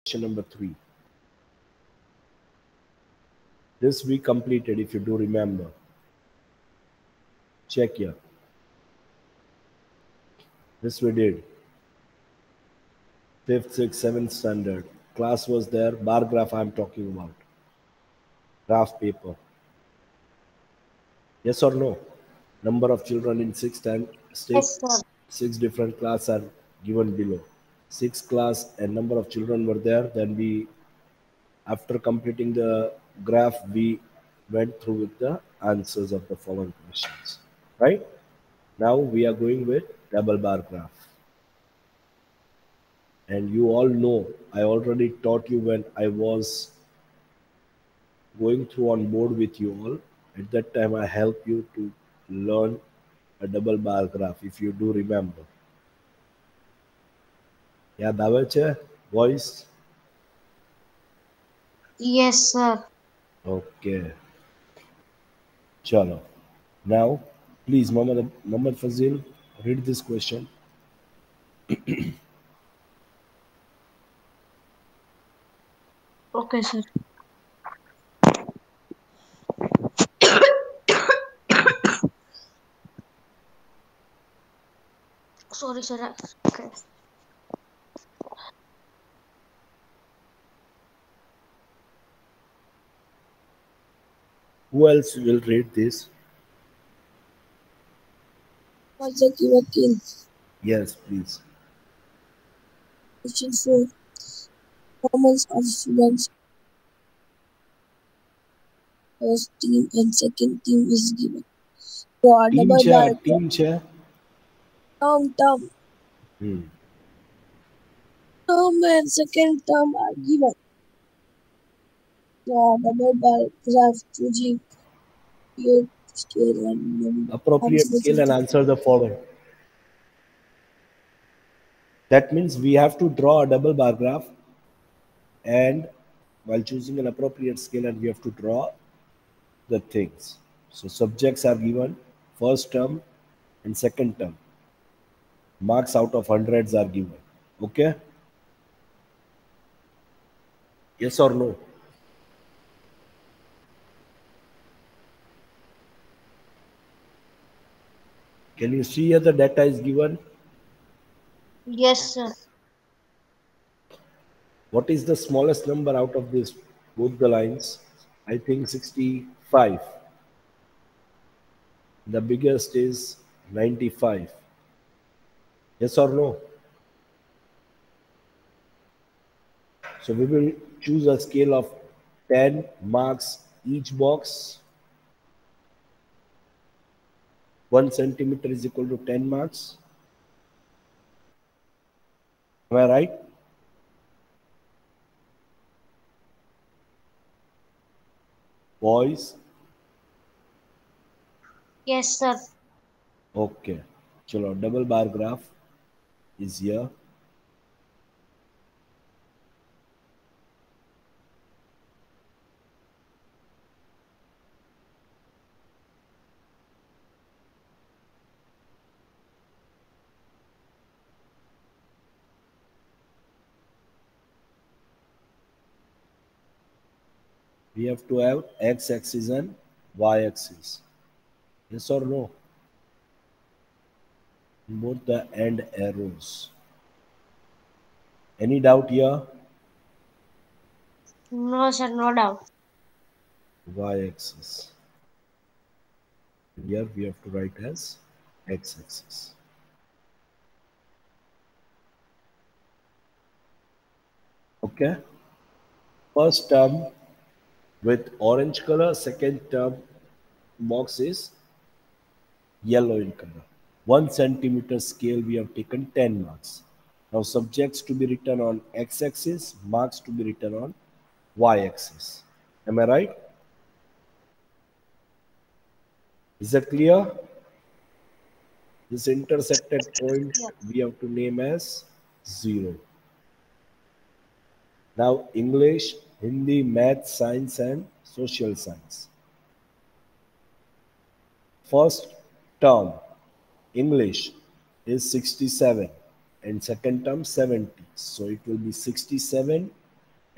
question number 3. This we completed, if you do remember. Check here. This we did. 5th, 6th, 7th standard. Class was there. Bar graph I am talking about. Graph paper. Yes or no? Number of children in 6th and Yes, sir. 6 different classes are given below. 6 class and number of children were there. Then we, after completing the graph, we went through with the answers of the following questions. Right? Now we are going with double bar graph. And you all know, I already taught you when I was going through on board with you all. At that time, I helped you to learn a double bar graph, if you do remember. Yeah, Davache, voice. Yes, sir. Okay, chalo. Now, please, Muhammad Fazil, read this question. Okay, sir. Sorry, sir. Okay. Who else will read this? Wazaki Wakil. Yes, please. Question 4. Performance of students. First team and second team is given. Draw a double bar graph. Team chair. Term Hmm. and second term are given. Draw a double bar graph choosing appropriate scale and number. Appropriate scale and answer the following. That means we have to draw a double bar graph, and while choosing an appropriate scale, and we have to draw the things. So subjects are given, first term and second term. Marks out of hundreds are given. Okay? Yes or no? Can you see here the data is given? Yes, sir. What is the smallest number out of this, both the lines? I think 65. The biggest is 95. Yes or no? So we will choose a scale of 10 marks each box. 1 centimeter is equal to 10 marks. Am I right? Boys? Yes, sir. Okay. Chalo, double bar graph is here. We have to have x-axis and y-axis. Yes or no? Both the end arrows. Any doubt here? No, sir. No doubt. Y-axis. Here we have to write as x-axis. Okay. First term with orange color, second term box is yellow in color. 1 centimeter scale we have taken 10 marks. Now subjects to be written on x-axis, marks to be written on y-axis. Am I right? Is that clear? This intersected point we have to name as 0. Now English, Hindi, Math, Science and Social Science. First term, English, is 67 and second term 70. So it will be 67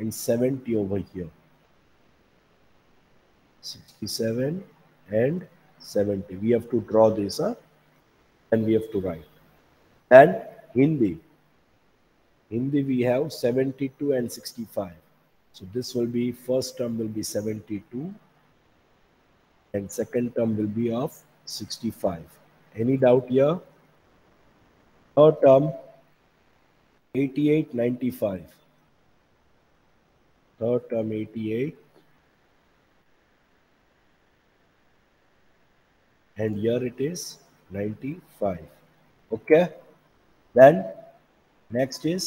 and 70 over here. 67 and 70. We have to draw this, and we have to write. And Hindi. Hindi we have 72 and 65. So this will be, first term will be 72 and second term will be of 65. Any doubt here? Third term 88, 95. Third term 88. And here it is 95. Okay. Then next is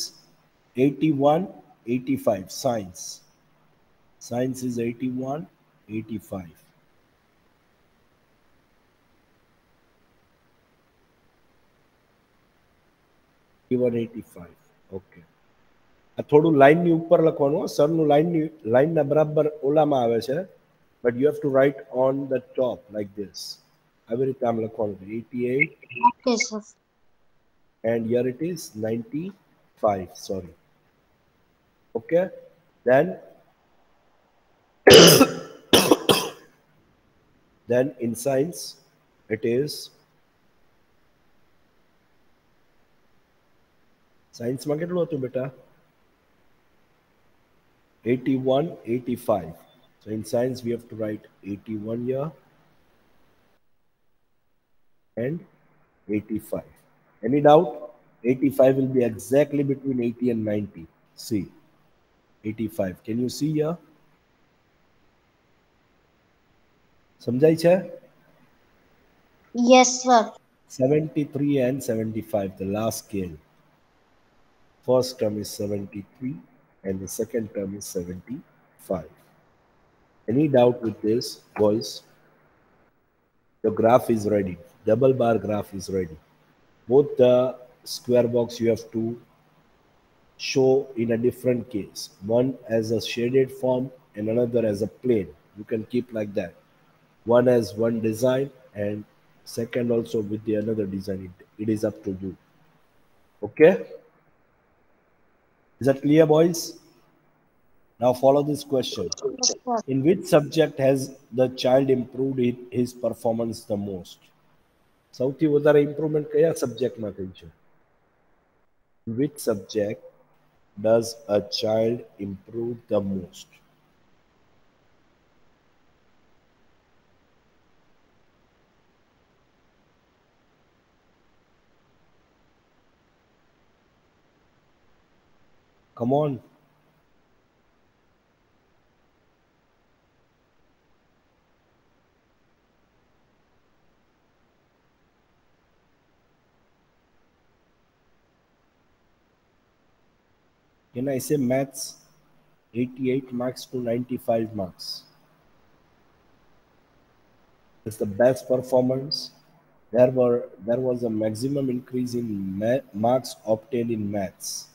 81, 85. Science. Science is 81, 85. 8185. Okay આ થોડું લાઈનની ઉપર લખવાનું સરનું લાઈનના બરાબર ઓલામાં આવે છે but you have to write on the top like this. આવી રીતે આમ લખવાનું 88 Okay, sir. and here it is 95. Sorry. Okay. Then in science it is science માં કેટલું હતું બેટા? 81, 85. So in science we have to write 81 here and 85. Any doubt? 85 will be exactly between 80 and 90. See, 85. Can you see here? સમજાય છે? Yes, sir. 73 and 75, the last scale. First term is 73 and the second term is 75. Any doubt with this, boys? The graph is ready. Double bar graph is ready. Both the square box you have to show in a different case. One as a shaded form and another as a plane. You can keep like that. One as one design and second also with the another design. It is up to you. Okay? Is that clear, boys? Now follow this question. Yes, sir. In which subject has the child improved his performance the most? સૌથી વધારે improvement કયા સબ્જેક્ટમાં થઈ છે? Which subject does a child improve the most? Come on. Can I say maths? 88 marks to 95 marks. It's the best performance. There was a maximum increase in marks obtained in maths.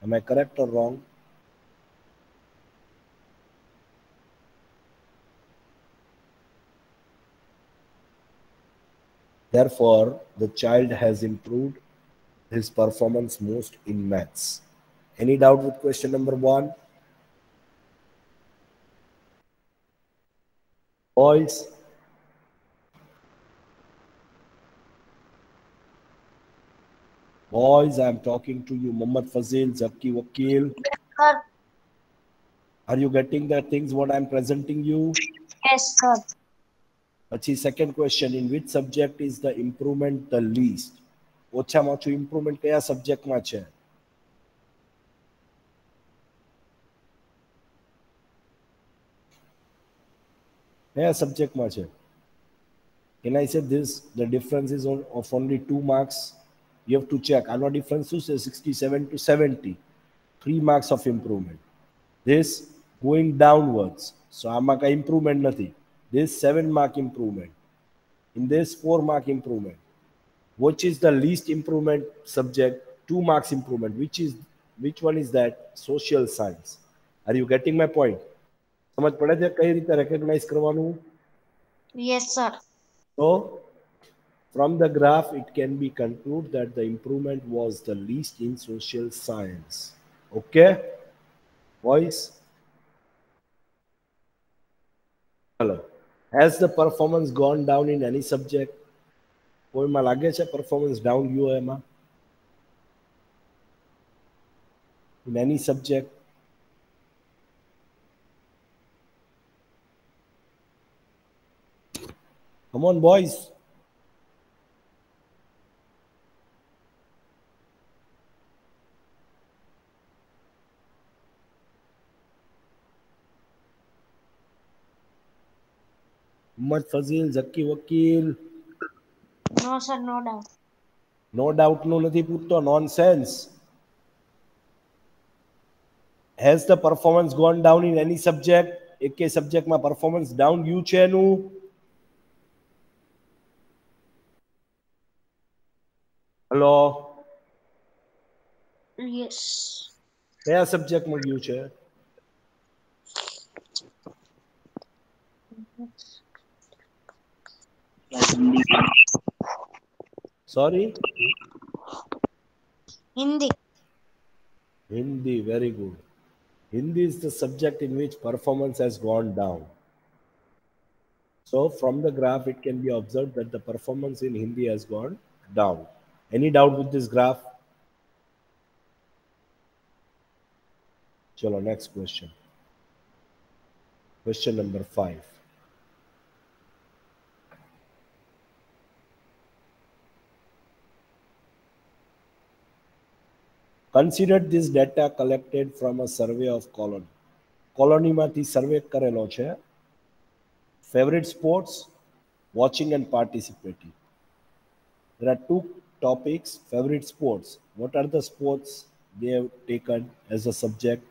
Am I correct or wrong? Therefore, the child has improved his performance most in maths. Any doubt with question number 1? Boys? Boys, I am talking to you. Muhammad Fazil, Zakki Wakil. Sir. Are you getting the things what I am presenting you? Yes, sir. Achhi, second question. In which subject is the improvement the least? ઓછામાં ઓછું improvement કયા સબ્જેક્ટમાં છે? કયા સબ્જેક્ટમાં છે? Can I say this? The difference is of only 2 marks. You have to check. Our difference is 67 to 70. 3 marks of improvement. This going downwards. So આમાં કઈ improvement નથી. This 7 mark improvement. In this 4 mark improvement. Which is the least improvement subject? 2 marks improvement. Which one is that? Social science. Are you getting my point? સમજ પડે છે કઈ રીતે recognise કરવાનું? Yes, sir. So from the graph it can be concluded that the improvement was the least in social science. Okay? Boys? Hello. Has the performance gone down in any subject? કોઈમાં લાગે છે performance down ગયો એમાં? In any subject? Come on, boys. Muhammad Fazil, Zaki Wakil. No, sir, no doubt. No doubt નું નથી પૂછતો, nonsense. Has the performance gone down in any subject? એકે સબ્જેક્ટમાં performance down ગયું છે એનું? Hello, Yes. કયા સબ્જેક્ટમાં ગયું છે? Sorry? Hindi. Hindi, very good. Hindi is the subject in which performance has gone down. So from the graph, it can be observed that the performance in Hindi has gone down. Any doubt with this graph? Chalo, next question. Question number 5. Consider this data collected from a survey of colony. Colony માંથી survey કરેલો છે. Favorite sports, watching and participating. There are two topics. Favorite sports. What are the sports they have taken as a subject?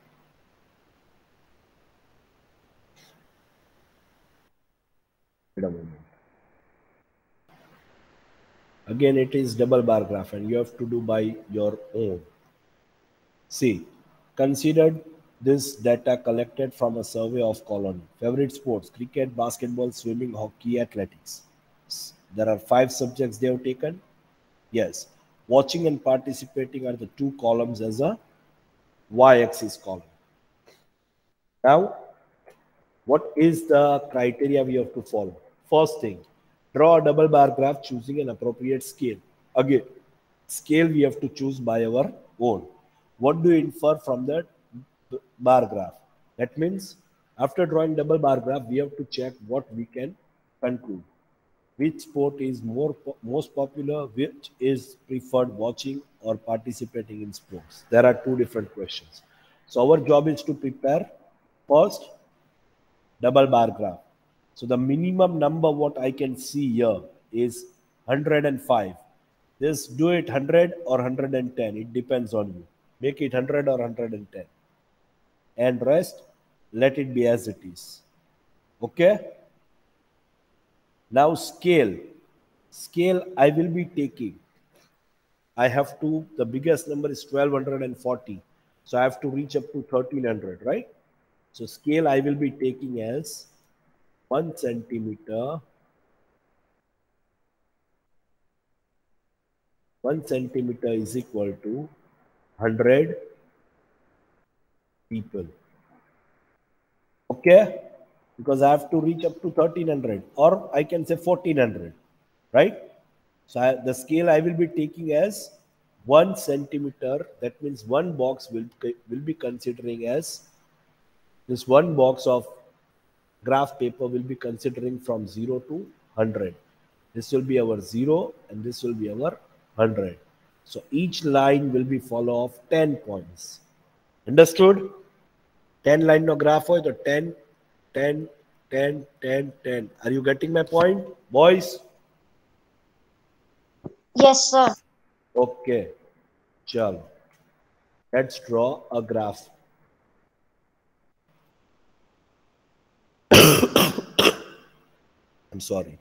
Wait a moment. Again, it is double bar graph and you have to do by your own. See, considered this data collected from a survey of colony. Favorite sports, cricket, basketball, swimming, hockey, athletics. There are 5 subjects they have taken. Yes, watching and participating are the 2 columns as a y-axis column. Now, what is the criteria we have to follow? First thing, draw a double bar graph choosing an appropriate scale. Again, scale we have to choose by our own. What do you infer from that bar graph? That means after drawing double bar graph, we have to check what we can conclude. Which sport is most popular, which is preferred watching or participating in sports. There are 2 different questions. So our job is to prepare first double bar graph. So the minimum number what I can see here is 105. Just do it 100 or 110. It depends on you. Make it 100 or 110. And rest, let it be as it is. Okay? Now scale. Scale I will be taking. I have to, the biggest number is 1240. So I have to reach up to 1300, right? So scale I will be taking as 1 centimeter. 1 centimeter is equal to 100 people. Okay? Because I have to reach up to 1300 or I can say 1400, right? So the scale I will be taking as 1 centimeter. That means one box will be considering as this one box of graph paper will be considering from 0 to 100. This will be our 0 and this will be our 100. So each line will be follow of 10 points. Understood? 10 line no graph hoy to 10, 10, 10, 10, 10. Are you getting my point, boys? Yes, sir. Okay. Chalo. Let's draw a graph. I'm sorry.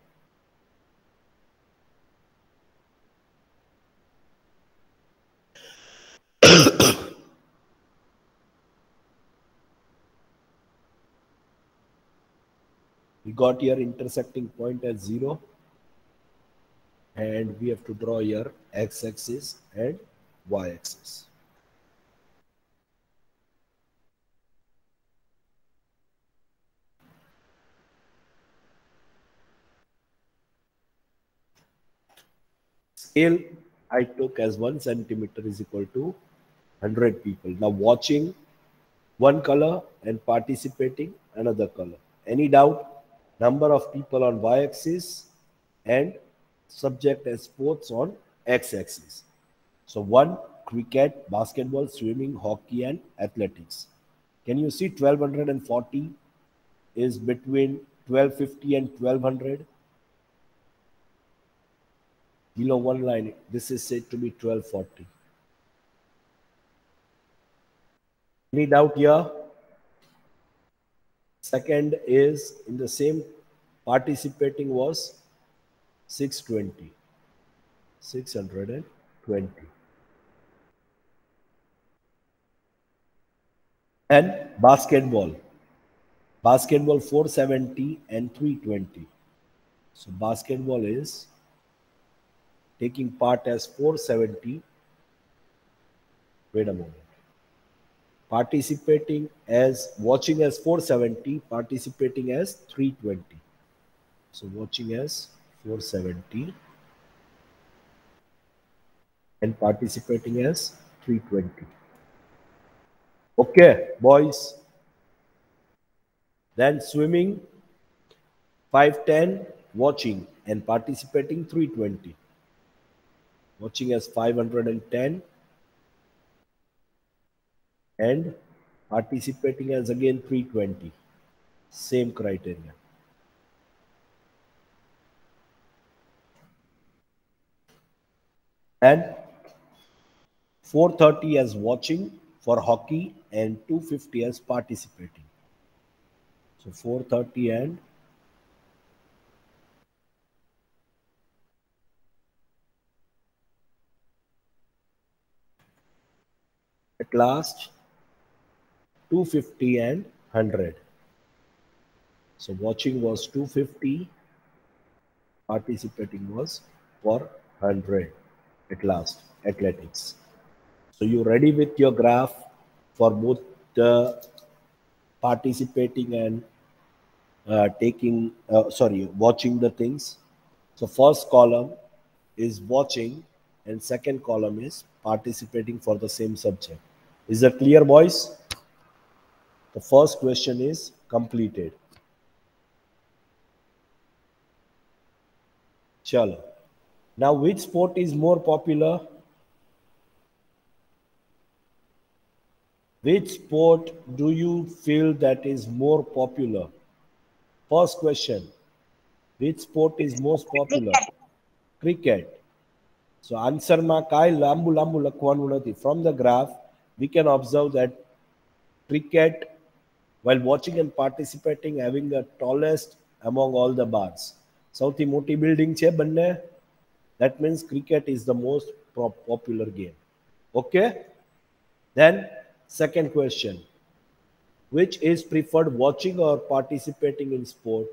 We got here intersecting point at 0 and we have to draw here x-axis and y-axis. scale I took as 1 centimeter is equal to 100 people. Now watching one color and participating another color. Any doubt? Number of people on y-axis and subject as sports on x-axis. So one, cricket, basketball, swimming, hockey and athletics. Can you see 1240 is between 1250 and 1200? Below one line, this is said to be 1240. Any doubt here? Second is in the same participating was 620. 620. And basketball. Basketball 470 and 320. So basketball is taking part as 470. Wait a moment. Participating as watching as 470, participating as 320. So watching as 470 and participating as 320. Okay, boys. Then swimming 510, watching and participating 320. Watching as 510 and participating as again 320. Same criteria. And 430 as watching for hockey and 250 as participating. So 430 and at last 250 and 100. So watching was 250, participating was for 100 at last, athletics. So you ready with your graph for both the participating and watching the things. So first column is watching and second column is participating for the same subject. Is that clear, boys? The first question is completed. Chalo. Now, which sport is more popular? Which sport do you feel that is more popular? First question. Which sport is most popular? Cricket. So answer ma kai lambu lambu lakhwanu nathi. From the graph, we can observe that cricket, while watching and participating, having the tallest among all the bars. Sauthi moti building che banne. That means cricket is the most popular game. Okay? Then second question. Which is preferred, watching or participating in sport?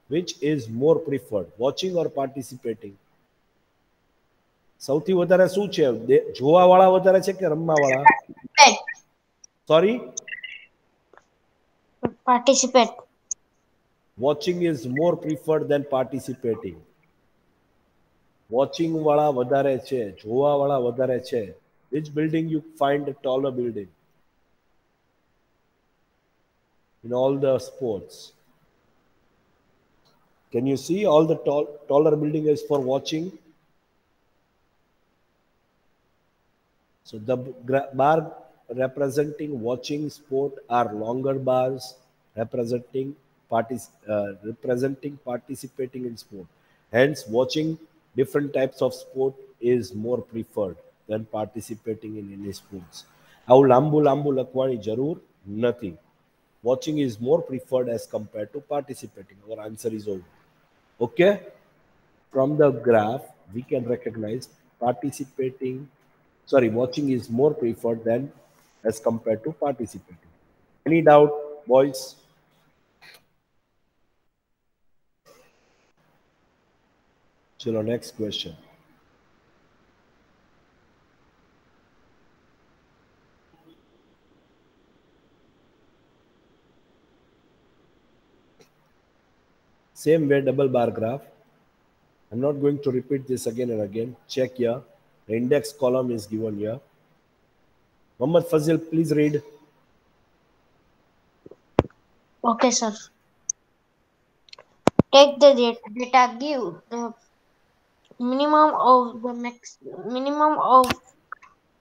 Which is more preferred, watching or participating? સૌથી વધારે શું છે, જોવા વાળા વધારે છે કે રમવા વાળા? Sorry? Participate. Watching is more preferred than participating. Watching વાળા વધારે છે, જોવા વાળા વધારે છે. Which building you find a taller building? In all the sports. Can you see all the taller building is for watching? So the bar representing watching sport are longer bars representing participating in sport. Hence, watching different types of sport is more preferred than participating in any sports. આવું લાંબુ લાંબુ લખવાની જરૂર નથી. Watching is more preferred as compared to participating. Our answer is over. Okay? From the graph, we can recognize watching is more preferred than as compared to participating. Any doubt, boys? Chalo, next question. Same way, double bar graph. I'm not going to repeat this again and again. Check here. The index column is given here. Muhammad Fazil, please read. Okay, sir. Take the data, give the minimum of the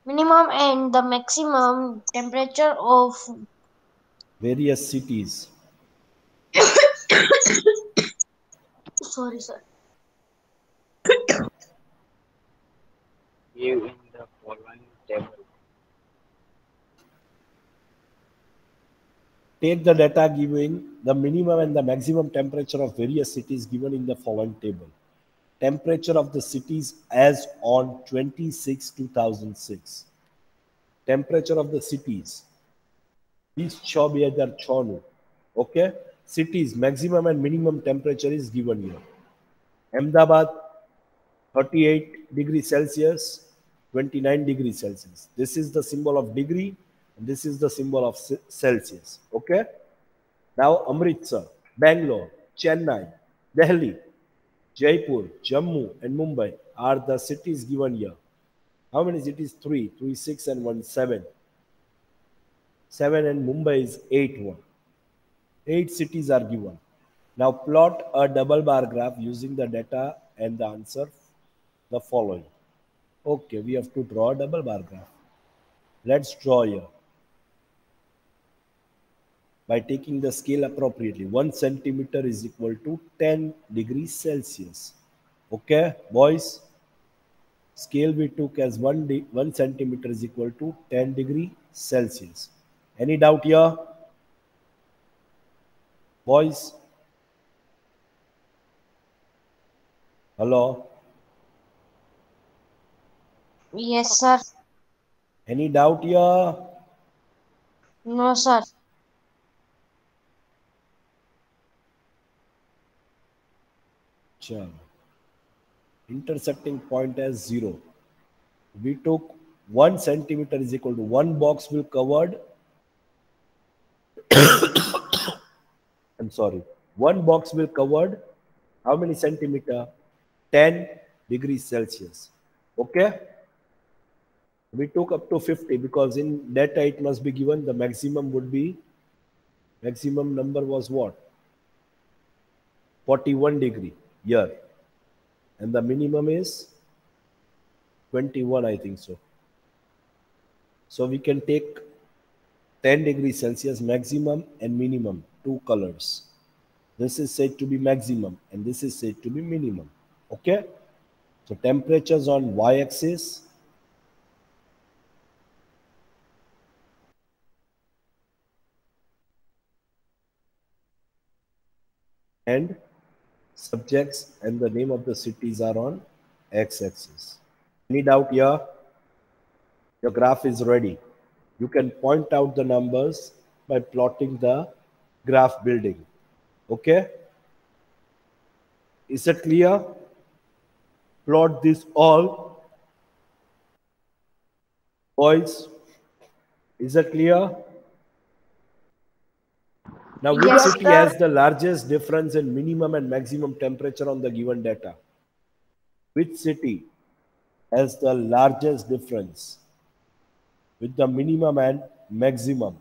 minimum and the maximum temperature of Various cities. sorry, sir. Give in the following table. Take the data giving the minimum and the maximum temperature of various cities given in the following table. Temperature of the cities as on 26 2006. Temperature of the cities. These Chobiyadar Chonu. Okay? Cities maximum and minimum temperature is given here. Ahmedabad 38 degrees Celsius, 29 degrees Celsius. This is the symbol of degree and this is the symbol of Celsius. Okay? Now Amritsar, Bangalore, Chennai, Delhi, Jaipur, Jammu and Mumbai are the cities given here. How many cities? 3, 3, 6 and 1, 7. 7 and Mumbai is 8, 1. 8 cities are given. Now plot a double bar graph using the data and the answer the following. Okay, we have to draw a double bar graph. Let's draw here. By taking the scale appropriately, 1 centimeter is equal to 10 degrees Celsius. Okay, boys? Scale we took as 1 centimeter is equal to 10 degrees Celsius. Any doubt here? Boys? Hello? Yes, sir. Any doubt here? No, sir. Chalo. Intersecting point as 0. We took 1 centimeter is equal to 1 box will covered. I'm sorry. 1 box will covered how many centimeter? 10 degrees Celsius. Okay? We took up to 50 because in data it must be given the maximum would be, maximum number was what? 41 degree here. And the minimum is 21, I think so. So we can take 10 degrees Celsius maximum and minimum, 2 colors. This is said to be maximum and this is said to be minimum. Okay? So temperatures on y-axis and subjects and the name of the cities are on x-axis. Any doubt here? Your graph is ready. You can point out the numbers by plotting the graph building. Okay? Is it clear? Plot this all. Boys, is it clear? Now, which Yes, city sir. has the largest difference in minimum and maximum temperature on the given data? Which city has the largest difference with the minimum and maximum?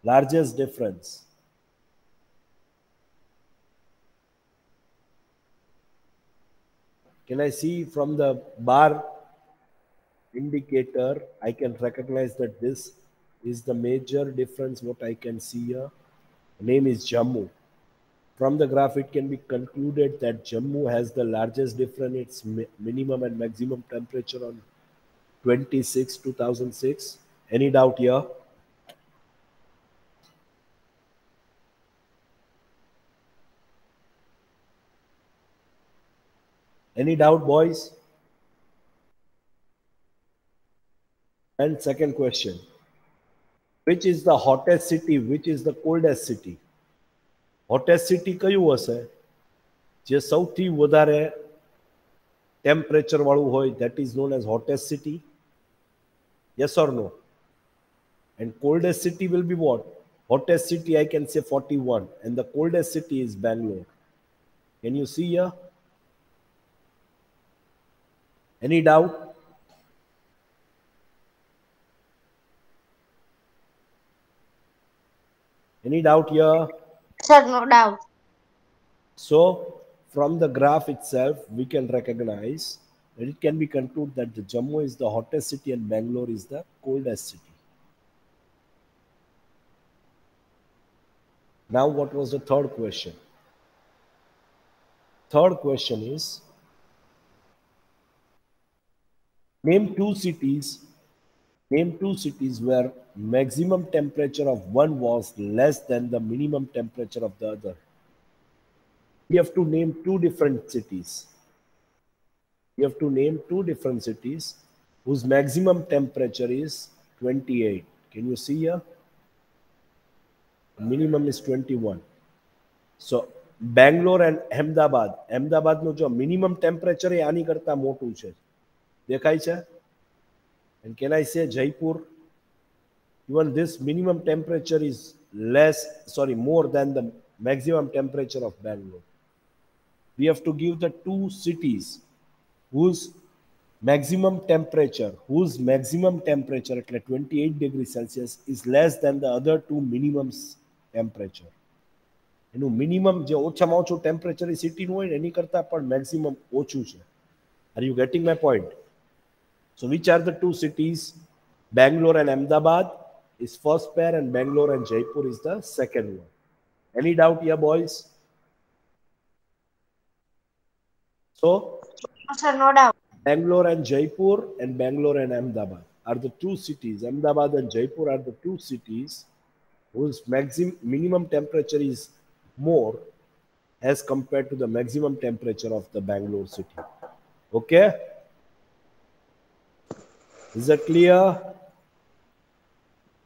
Largest difference. Can I see from the bar indicator, I can recognize that this is the major difference what I can see here. The name is Jammu. From the graph, it can be concluded that Jammu has the largest difference in its minimum and maximum temperature on 26 2006. Any doubt here? Any doubt, boys? And second question, which is the hottest city? Which is the coldest city? Hottest city કયું હશે? જે સૌથી વધારે temperature વાળું હોય, that is known as hottest city. Yes or no? And coldest city will be what? Hottest city I can say 41 and the coldest city is Bangalore. Can you see here? Any doubt? Any doubt here? Sir, no doubt. So from the graph itself, we can recognize that it can be concluded that the Jammu is the hottest city and Bangalore is the coldest city. Now, what was the third question? Third question is, name two cities where maximum temperature of one was less than the minimum temperature of the other. We have to name two different cities. We have to name two different cities whose maximum temperature is 28. Can you see here? Minimum is 21. So Bangalore and Ahmedabad. Ahmedabad no jo minimum temperature એ આની કરતા મોટું છે. દેખાય છે? And can I say Jaipur? Even this minimum temperature is more than the maximum temperature of Bangalore. We have to give the two cities whose maximum temperature at 28 degrees Celsius is less than the other two minimums temperature. એનું minimum જે ઓછામાં ઓછું temperature એ સિટીનું હોય ને એની કરતા પણ maximum ઓછું છે. Are you getting my point? So which are the two cities? Bangalore and Ahmedabad is first pair and Bangalore and Jaipur is the second one. Any doubt here, boys? So Sir, no doubt. Bangalore and Jaipur and Bangalore and Ahmedabad are the two cities. Ahmedabad and Jaipur are the two cities whose minimum temperature is more as compared to the maximum temperature of the Bangalore city. Okay? Is that clear?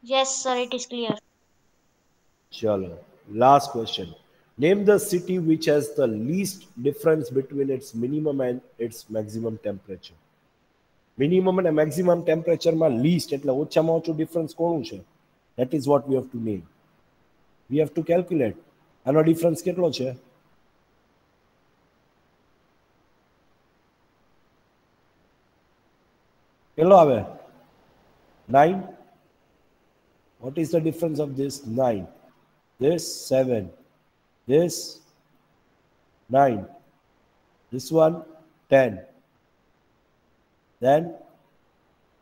Yes, sir, it is clear. Chalo. Last question. Name the city which has the least difference between its minimum and its maximum temperature. Minimum and maximum temperature ma least એટલે ઓછામાં ઓછું difference કોનું છે? That is what we have to name. We have to calculate. આનો difference કેટલો છે? કેટલો આવે? 9. What is the difference of this? 9. This 7. This 9. This one 10. Then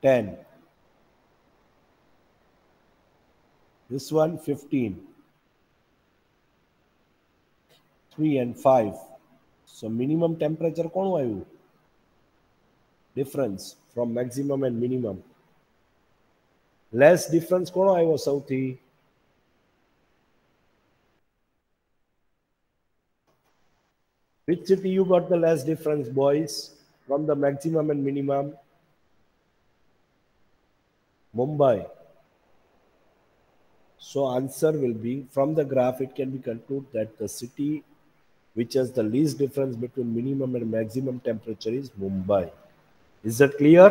10. This one 15. 3 and 5. So minimum temperature કોનું આવ્યું? Difference from maximum and minimum. Less difference કોનો આવ્યો સૌથી? Which city you got the less difference, boys, from the maximum and minimum? Mumbai. So answer will be, from the graph it can be concluded that the city which has the least difference between minimum and maximum temperature is Mumbai. Is that clear?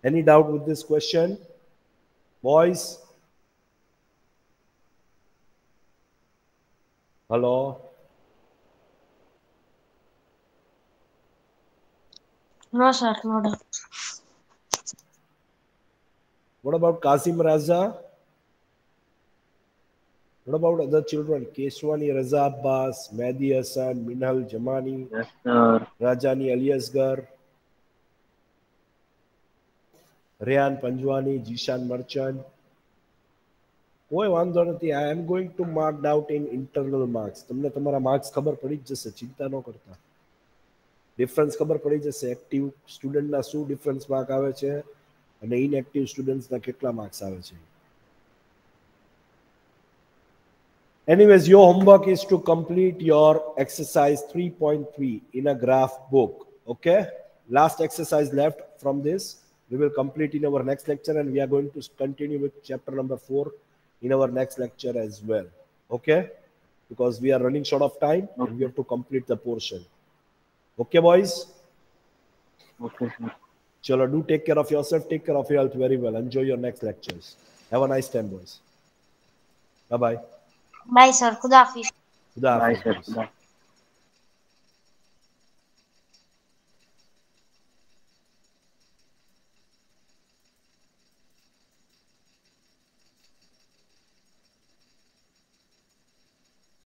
Any doubt with this question? Boys? Hello? No, sir, no doubt. What about Qasim Raza? What about other children? Keshwani Raza Abbas, Mehdi Hassan, Minhal Jamani, Yes, sir. Rajani Aliasgar, Rehan Panjwani, Jishan Marchand. કોઈ વાંધો નથી. I am going to mark out in internal marks. તમને તમારા marks ખબર પડી જ જશે, ચિંતા ન કરતા. ડિફરન્સ ખબર પડી જશે. એક્ટિવ સ્ટુડન્ટના શું ડિફરન્સ માર્ક આવે છે અને ઇનએક્ટિવ સ્ટુડન્ટ્સના કેટલા માર્ક્સ આવે છે. Anyways, your homework is to complete your exercise 3.3 in a graph book. Okay? Last exercise left from this, we will complete in our next lecture, and we are going to continue with chapter number 4 in our next lecture as well. Okay? Because we are running short of time and we have to complete the portion. Okay, boys? Okay, sir. Chalo, do take care of yourself, take care of your health very well. Enjoy your next lectures. Have a nice time, boys. Bye-bye. Bye, sir. Khuda Hafiz. Khuda Bye, Hafiz, sir. boys. Bye.